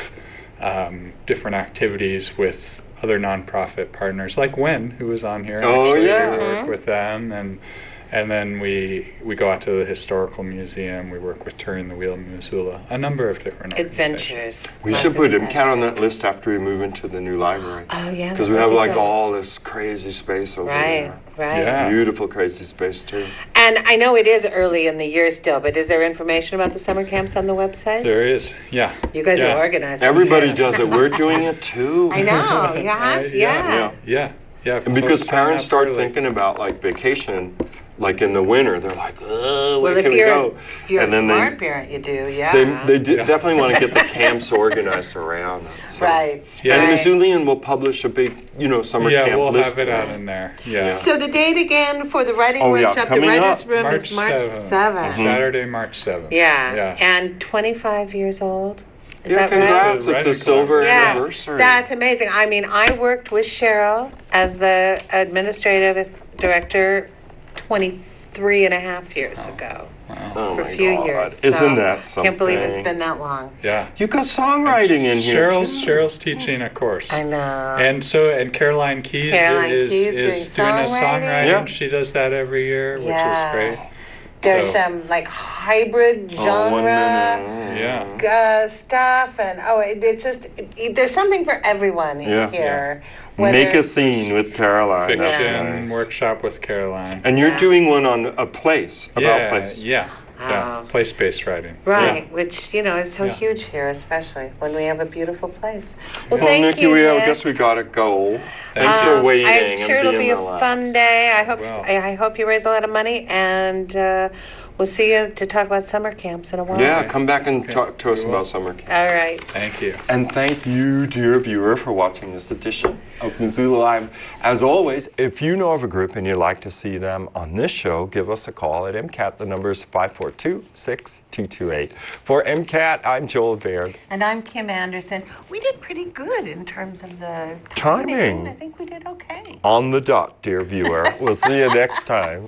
different activities with other nonprofit partners, like Wen, who was on here. Oh, actually. yeah. We work with them, and then we go out to the historical museum. We work with Turning the Wheel in Missoula, a number of different organizations. Adventures. We should put MCAT on that list after we move into the new library. Oh, yeah. Because we that have would be like good. all this crazy space over Right, there. right. Yeah. Beautiful crazy space too. And I know it is early in the year still, but is there information about the summer camps on the website? There is, yeah. You guys Yeah. are organized. Everybody does it. We're doing it too. I know. You have to, yeah. Yeah. And because folks sign parents up start early. thinking about like vacation, like in the winter, they're like, oh, Well, where if can we go? if you're And a then smart parent, you do, yeah. they definitely want to get the camps organized around it. So. Right. Yeah. And right. Missoulian will publish a big, summer Yeah, camp we'll list. have it out in there. Yeah. So the date again for the writing Oh, yeah, workshop, the coming writer's up. room is March 7th. Saturday, March 7th. Yeah. And 25 years old. Is Yeah, that right? congrats. It's a silver Yeah, anniversary. that's amazing. I mean, I worked with Cheryl as the administrative director 23 and a half years ago. Oh For my a few God. years. Isn't so that something? Can't believe it's been that long. Yeah. You got songwriting in here too. Cheryl's teaching a course. I know. And Caroline Keys Caroline is Keys doing doing a songwriting. Yeah. She does that every year, which Yeah. is great. There's So- some like hybrid Oh, genre Yeah. stuff, and it's just there's something for everyone Yeah. here. Make a scene with Caroline. That's Fiction nice. workshop with Caroline. And you're doing one on a place, about place. Yeah. Wow. Place-based writing. Right, which is so Yeah. huge here, especially when we have a beautiful place. Well, Well, thank Nikki, you. I Nick. guess we gotta go. Thanks for waiting I'm sure and it'll being be a relaxed. fun day. I hope Well. I hope you raise a lot of money, and We'll see you to talk about summer camps in a while. Yeah, come back and talk to us about summer camp. All right. Thank you. And thank you, dear viewer, for watching this edition of Missoula Live. As always, if you know of a group and you'd like to see them on this show, give us a call at MCAT. The number is 542-6228. For MCAT, I'm Joel Baird. And I'm Kim Anderson. We did pretty good in terms of the Timing. I think we did okay. On the dot, dear viewer. We'll see you next time.